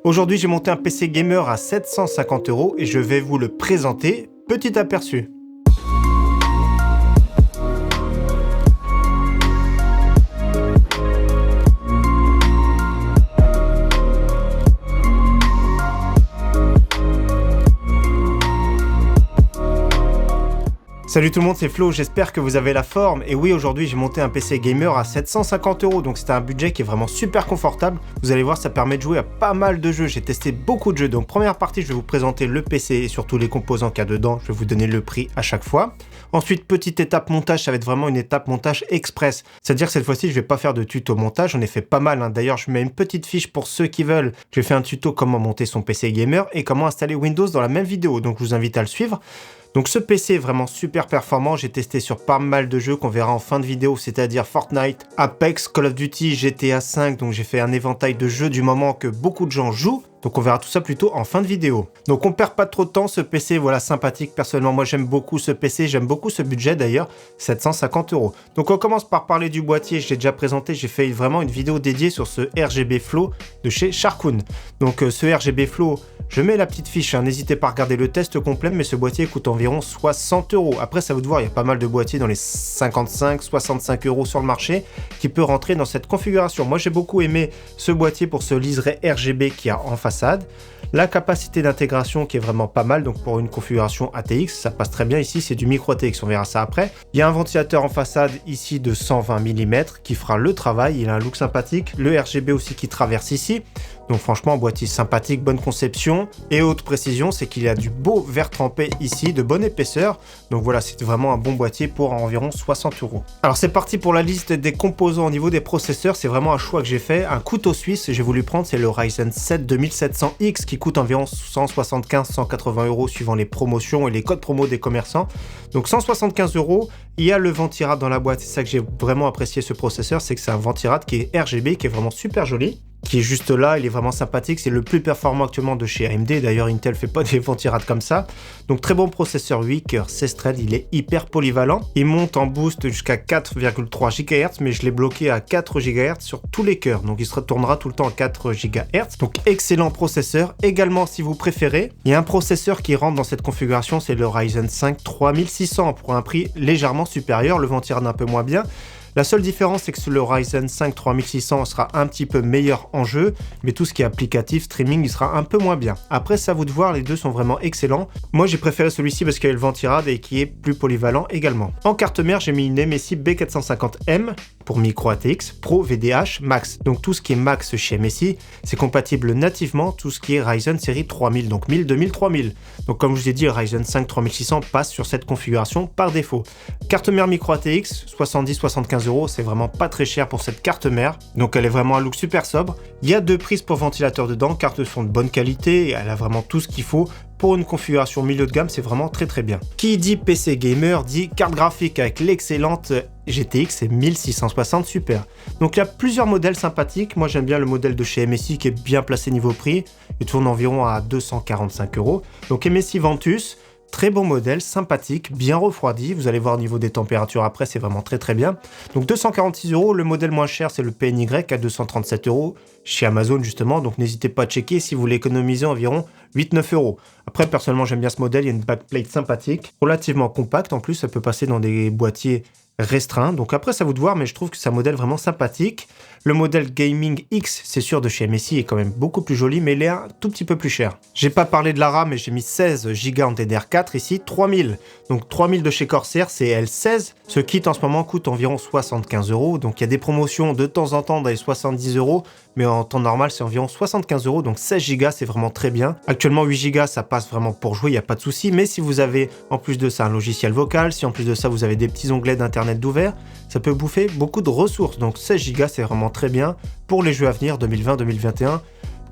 Aujourd'hui, j'ai monté un PC gamer à 750 € et je vais vous le présenter. Petit aperçu. Salut tout le monde, c'est Flo, j'espère que vous avez la forme. Et oui, aujourd'hui j'ai monté un PC gamer à 750 €, donc c'est un budget qui est vraiment super confortable. Vous allez voir, ça permet de jouer à pas mal de jeux, j'ai testé beaucoup de jeux. Donc première partie, je vais vous présenter le PC et surtout les composants qu'il y a dedans, je vais vous donner le prix à chaque fois. Ensuite, petite étape montage, ça va être vraiment une étape montage express. C'est-à-dire que cette fois-ci, je vais pas faire de tuto montage, j'en ai fait pas mal. D'ailleurs, je mets une petite fiche pour ceux qui veulent. J'ai fait un tuto comment monter son PC gamer et comment installer Windows dans la même vidéo, donc je vous invite à le suivre. Donc ce PC est vraiment super performant, j'ai testé sur pas mal de jeux qu'on verra en fin de vidéo, c'est-à-dire Fortnite, Apex, Call of Duty, GTA 5, donc j'ai fait un éventail de jeux du moment que beaucoup de gens jouent. Donc on verra tout ça plutôt en fin de vidéo. Donc on perd pas trop de temps, ce PC, voilà, sympathique. Personnellement, moi j'aime beaucoup ce PC, j'aime beaucoup ce budget d'ailleurs, 750 €. Donc on commence par parler du boîtier, je l'ai déjà présenté, j'ai fait vraiment une vidéo dédiée sur ce RGB Flow de chez Sharkoon. Donc ce RGB Flow, je mets la petite fiche, n'hésitez pas à regarder le test complet, mais ce boîtier coûte environ 60 €. Après, ça vous de voir, il y a pas mal de boîtiers dans les 55-65 € sur le marché qui peut rentrer dans cette configuration. Moi j'ai beaucoup aimé ce boîtier pour ce liseré RGB qu'il y a en façade. La capacité d'intégration qui est vraiment pas mal, donc pour une configuration ATX, ça passe très bien ici, c'est du micro ATX, on verra ça après. Il y a un ventilateur en façade ici de 120 mm qui fera le travail, il a un look sympathique, le RGB aussi qui traverse ici. Donc franchement, boîtier sympathique, bonne conception. Et autre précision, c'est qu'il y a du beau verre trempé ici, de bonne épaisseur. Donc voilà, c'est vraiment un bon boîtier pour environ 60 €. Alors c'est parti pour la liste des composants au niveau des processeurs. C'est vraiment un choix que j'ai fait. Un couteau suisse, j'ai voulu prendre, c'est le Ryzen 7 2700X qui coûte environ 175-180 € suivant les promotions et les codes promo des commerçants. Donc 175 €. Il y a le ventirad dans la boîte. C'est ça que j'ai vraiment apprécié ce processeur, c'est que c'est un ventirad qui est RGB, qui est vraiment super joli. Qui est juste là, il est vraiment sympathique, c'est le plus performant actuellement de chez AMD, d'ailleurs Intel fait pas des ventirades comme ça. Donc très bon processeur 8 cœurs 16 threads, il est hyper polyvalent. Il monte en boost jusqu'à 4,3 GHz, mais je l'ai bloqué à 4 GHz sur tous les cœurs, donc il se retournera tout le temps à 4 GHz. Donc excellent processeur. Également, si vous préférez, il y a un processeur qui rentre dans cette configuration, c'est le Ryzen 5 3600 pour un prix légèrement supérieur, le ventirad un peu moins bien. La seule différence, c'est que le Ryzen 5 3600 sera un petit peu meilleur en jeu, mais tout ce qui est applicatif, streaming, il sera un peu moins bien. Après, c'est à vous de voir, les deux sont vraiment excellents. Moi, j'ai préféré celui-ci parce qu'il y a le ventirad et qui est plus polyvalent également. En carte mère, j'ai mis une MSI B450M pour micro ATX, Pro, VDH, Max. Donc tout ce qui est Max chez MSI, c'est compatible nativement tout ce qui est Ryzen série 3000, donc 1000, 2000, 3000. Donc comme je vous ai dit, le Ryzen 5 3600 passe sur cette configuration par défaut. Carte mère micro ATX, 70-75 €, c'est vraiment pas très cher pour cette carte mère. Donc elle est vraiment un look super sobre. Il y a deux prises pour ventilateur dedans, cartes son de bonne qualité, et elle a vraiment tout ce qu'il faut. Pour une configuration milieu de gamme, c'est vraiment très bien. Qui dit PC gamer dit carte graphique avec l'excellente GTX 1660 Super. Donc il y a plusieurs modèles sympathiques. Moi j'aime bien le modèle de chez MSI qui est bien placé niveau prix. Il tourne environ à 245 €. Donc MSI Ventus. Très bon modèle, sympathique, bien refroidi. Vous allez voir au niveau des températures après, c'est vraiment très bien. Donc 246 €. Le modèle moins cher, c'est le PNY à 237 € chez Amazon justement. Donc n'hésitez pas à checker si vous voulez économiser environ 8-9 €. Après, personnellement, j'aime bien ce modèle. Il y a une backplate sympathique, relativement compacte. En plus, ça peut passer dans des boîtiers restreint. Donc après, ça vous de voir, mais je trouve que c'est un modèle vraiment sympathique. Le modèle Gaming X, c'est sûr, de chez MSI est quand même beaucoup plus joli, mais il est un tout petit peu plus cher. J'ai pas parlé de la RAM, mais j'ai mis 16 Go en DDR4 ici, 3000. Donc 3000 de chez Corsair, c'est L16. Ce kit en ce moment coûte environ 75 €. Donc il y a des promotions de temps en temps dans les 70 €, mais en temps normal, c'est environ 75 €. Donc 16 Go, c'est vraiment très bien. Actuellement, 8 Go, ça passe vraiment pour jouer, il n'y a pas de souci. Mais si vous avez en plus de ça un logiciel vocal, si en plus de ça vous avez des petits onglets d'internet d'ouvert, ça peut bouffer beaucoup de ressources. Donc 16 Go, c'est vraiment très bien pour les jeux à venir 2020-2021.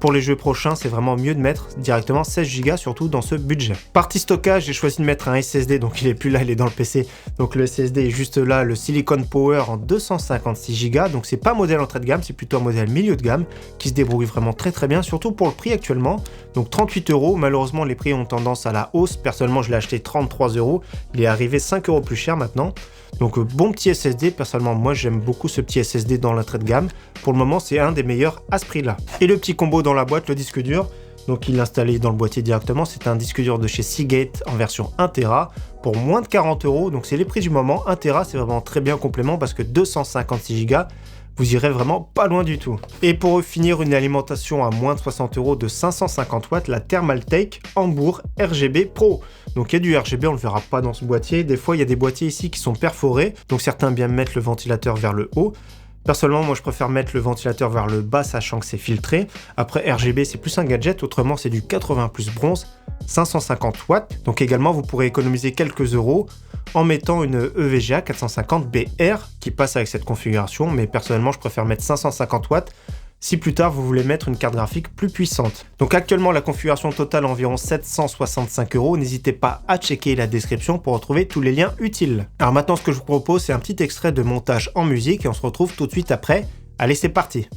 Pour les jeux prochains, c'est vraiment mieux de mettre directement 16 Go, surtout dans ce budget. Partie stockage, j'ai choisi de mettre un SSD, donc il est plus là, il est dans le PC. Donc le SSD est juste là, le Silicon Power en 256 Go. Donc c'est pas un modèle entrée de gamme, c'est plutôt un modèle milieu de gamme qui se débrouille vraiment très bien, surtout pour le prix actuellement. Donc 38 €. Malheureusement, les prix ont tendance à la hausse. Personnellement, je l'ai acheté 33 €. Il est arrivé 5 € plus cher maintenant. Donc bon petit SSD, personnellement moi j'aime beaucoup ce petit SSD dans l'entrée de gamme. Pour le moment c'est un des meilleurs à ce prix là. Et le petit combo dans la boîte le disque dur. Donc il est installé dans le boîtier directement, c'est un disque dur de chez Seagate en version 1 Tera pour moins de 40 €, donc c'est les prix du moment. 1 Tera c'est vraiment très bien complément parce que 256 Go, vous irez vraiment pas loin du tout. Et pour finir, une alimentation à moins de 60 € de 550 watts, la Thermaltake Hambourg RGB Pro. Donc il y a du RGB, on le verra pas dans ce boîtier. Des fois il y a des boîtiers ici qui sont perforés, donc certains bien mettre le ventilateur vers le haut. Personnellement, moi je préfère mettre le ventilateur vers le bas, sachant que c'est filtré. Après RGB, c'est plus un gadget, autrement c'est du 80 plus bronze, 550 watts. Donc également, vous pourrez économiser quelques euros en mettant une EVGA 450BR qui passe avec cette configuration, mais personnellement, je préfère mettre 550 watts si plus tard vous voulez mettre une carte graphique plus puissante. Donc actuellement, la configuration totale environ 765 €. N'hésitez pas à checker la description pour retrouver tous les liens utiles. Alors maintenant, ce que je vous propose, c'est un petit extrait de montage en musique et on se retrouve tout de suite après. Allez, c'est parti!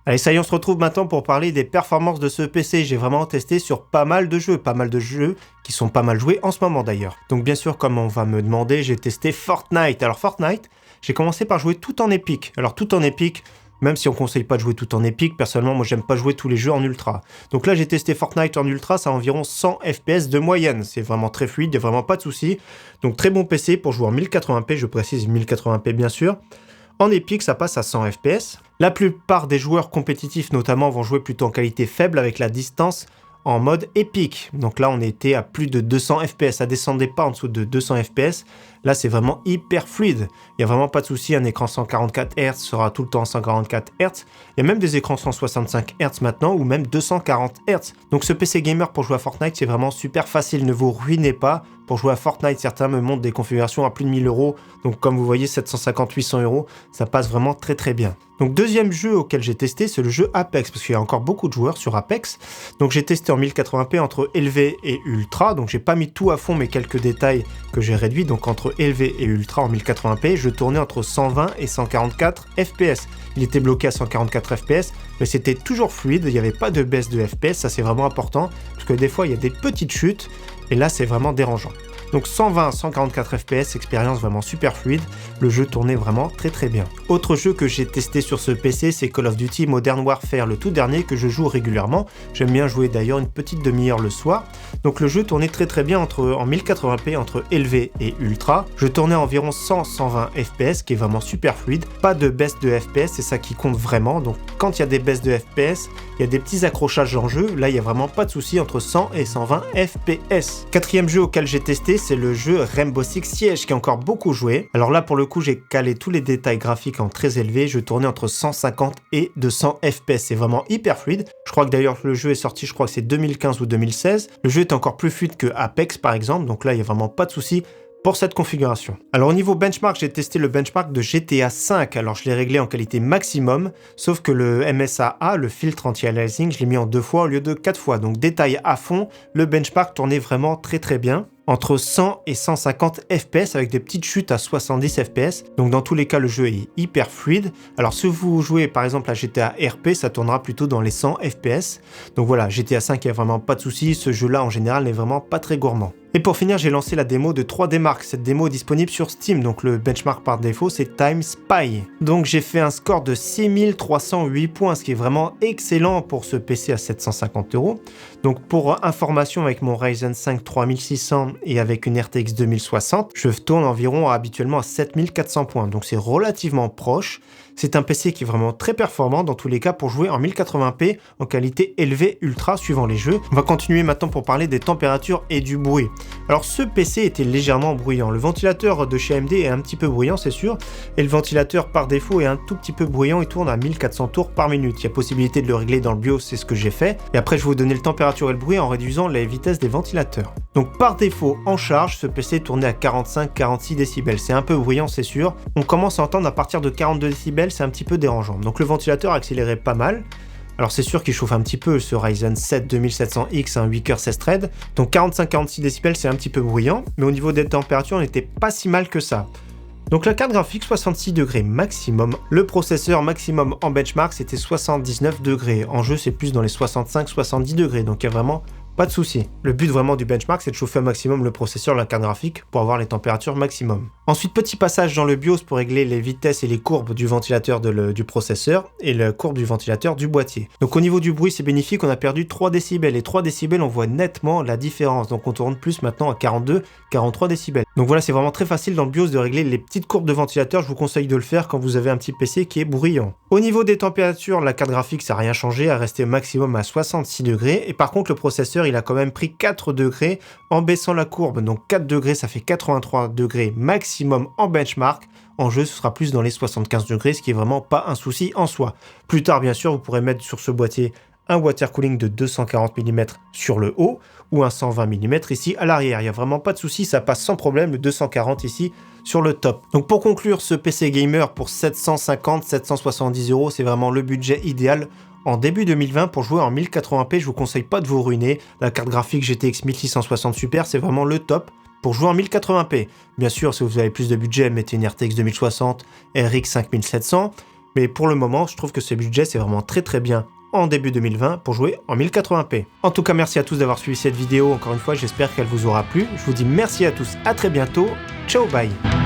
Allez, ça y est, on se retrouve maintenant pour parler des performances de ce PC. J'ai vraiment testé sur pas mal de jeux qui sont pas mal joués en ce moment d'ailleurs. Donc bien sûr, comme on va me demander, j'ai testé Fortnite. Alors Fortnite, j'ai commencé par jouer tout en épique. Alors tout en épique, même si on conseille pas de jouer tout en épique, personnellement, moi j'aime pas jouer tous les jeux en ultra. Donc là, j'ai testé Fortnite en ultra, ça a environ 100 FPS de moyenne. C'est vraiment très fluide, il n'y a vraiment pas de souci. Donc très bon PC pour jouer en 1080p, je précise 1080p bien sûr. En épique, ça passe à 100 FPS. La plupart des joueurs compétitifs notamment vont jouer plutôt en qualité faible avec la distance en mode épique. Donc là, on était à plus de 200 FPS. Ça descendait pas en dessous de 200 FPS. Là, c'est vraiment hyper fluide. Il n'y a vraiment pas de souci. Un écran 144 Hz sera tout le temps 144 Hz. Il y a même des écrans 165 Hz maintenant ou même 240 Hz. Donc ce PC gamer pour jouer à Fortnite, c'est vraiment super facile. Ne vous ruinez pas. Pour jouer à Fortnite, certains me montrent des configurations à plus de 1000 €. Donc comme vous voyez, 750-800 €, ça passe vraiment très très bien. Donc deuxième jeu auquel j'ai testé, c'est le jeu Apex, parce qu'il y a encore beaucoup de joueurs sur Apex. Donc j'ai testé en 1080p entre élevé et ultra. Donc j'ai pas mis tout à fond, mais quelques détails que j'ai réduits. Donc entre élevé et ultra en 1080p, je tournais entre 120 et 144 FPS. Il était bloqué à 144 FPS, mais c'était toujours fluide, il n'y avait pas de baisse de FPS, ça c'est vraiment important, parce que des fois il y a des petites chutes, et là c'est vraiment dérangeant. Donc 120-144 FPS, expérience vraiment super fluide, le jeu tournait vraiment très très bien. Autre jeu que j'ai testé sur ce PC, c'est Call of Duty Modern Warfare, le tout dernier que je joue régulièrement. J'aime bien jouer d'ailleurs une petite demi-heure le soir. Donc le jeu tournait très très bien en 1080p entre élevé et ultra. Je tournais à environ 100-120 FPS, qui est vraiment super fluide. Pas de baisse de FPS, c'est ça qui compte vraiment. Donc quand il y a des baisses de FPS, il y a des petits accrochages en jeu. Là, il n'y a vraiment pas de souci entre 100 et 120 FPS. Quatrième jeu auquel j'ai testé, c'est le jeu Rainbow Six Siege qui est encore beaucoup joué. Alors là, pour le coup, j'ai calé tous les détails graphiques en très élevé. Je tournais entre 150 et 200 FPS. C'est vraiment hyper fluide. Je crois que d'ailleurs le jeu est sorti, je crois que c'est 2015 ou 2016. Le jeu est encore plus fluide que Apex par exemple. Donc là, il n'y a vraiment pas de souci pour cette configuration. Alors au niveau benchmark, j'ai testé le benchmark de GTA V. Alors je l'ai réglé en qualité maximum, sauf que le MSAA, le filtre anti-aliasing, je l'ai mis en 2 fois au lieu de 4 fois. Donc détail à fond, le benchmark tournait vraiment très très bien. Entre 100 et 150 FPS avec des petites chutes à 70 FPS. Donc dans tous les cas, le jeu est hyper fluide. Alors si vous jouez par exemple à GTA RP, ça tournera plutôt dans les 100 FPS. Donc voilà, GTA 5, il n'y a vraiment pas de souci. Ce jeu-là en général n'est vraiment pas très gourmand. Et pour finir, j'ai lancé la démo de 3D Mark. Cette démo est disponible sur Steam, donc le benchmark par défaut c'est Time Spy. Donc j'ai fait un score de 6308 points, ce qui est vraiment excellent pour ce PC à 750 €. Donc pour information, avec mon Ryzen 5 3600 et avec une RTX 2060, je tourne environ habituellement à 7400 points, donc c'est relativement proche. C'est un PC qui est vraiment très performant dans tous les cas pour jouer en 1080p en qualité élevée ultra suivant les jeux. On va continuer maintenant pour parler des températures et du bruit. Alors ce PC était légèrement bruyant. Le ventilateur de chez AMD est un petit peu bruyant, c'est sûr, et le ventilateur par défaut est un tout petit peu bruyant, il tourne à 1400 tours par minute. Il y a possibilité de le régler dans le BIOS, c'est ce que j'ai fait. Et après je vais vous donner le température et le bruit en réduisant les vitesses des ventilateurs. Donc par défaut en charge, ce PC tournait à 45-46 décibels. C'est un peu bruyant, c'est sûr. On commence à entendre à partir de 42 décibels, c'est un petit peu dérangeant. Donc le ventilateur accélérait pas mal. Alors c'est sûr qu'il chauffe un petit peu ce Ryzen 7 2700X, un 8 coeurs 16 threads. Donc 45-46 décibels, c'est un petit peu bruyant. Mais au niveau des températures, on n'était pas si mal que ça. Donc la carte graphique 66 degrés maximum. Le processeur maximum en benchmark c'était 79 degrés. En jeu c'est plus dans les 65-70 degrés. Donc il y a vraiment pas de souci. Le but vraiment du benchmark, c'est de chauffer au maximum le processeur, la carte graphique pour avoir les températures maximum. Ensuite, petit passage dans le BIOS pour régler les vitesses et les courbes du ventilateur du processeur et la courbe du ventilateur du boîtier. Donc au niveau du bruit, c'est bénéfique, on a perdu 3 décibels et 3 décibels, on voit nettement la différence. Donc on tourne plus maintenant à 42-43 décibels. Donc voilà, c'est vraiment très facile dans le BIOS de régler les petites courbes de ventilateur. Je vous conseille de le faire quand vous avez un petit PC qui est bruyant. Au niveau des températures, la carte graphique, ça n'a rien changé, elle restait au maximum à 66 degrés. Et par contre, le processeur, il a quand même pris 4 degrés en baissant la courbe. Donc 4 degrés, ça fait 83 degrés maximum en benchmark. En jeu, ce sera plus dans les 75 degrés, ce qui est vraiment pas un souci en soi. Plus tard, bien sûr, vous pourrez mettre sur ce boîtier un water cooling de 240 mm sur le haut ou un 120 mm ici à l'arrière. Il n'y a vraiment pas de souci, ça passe sans problème, le 240 ici sur le top. Donc pour conclure, ce PC gamer pour 750-770 €, c'est vraiment le budget idéal en début 2020 pour jouer en 1080p. Je vous conseille pas de vous ruiner. La carte graphique GTX 1660 Super, c'est vraiment le top pour jouer en 1080p. Bien sûr, si vous avez plus de budget, mettez une RTX 2060, RX 5700. Mais pour le moment, je trouve que ce budget, c'est vraiment très très bien en début 2020 pour jouer en 1080p. En tout cas, merci à tous d'avoir suivi cette vidéo. Encore une fois, j'espère qu'elle vous aura plu. Je vous dis merci à tous, à très bientôt. Ciao, bye.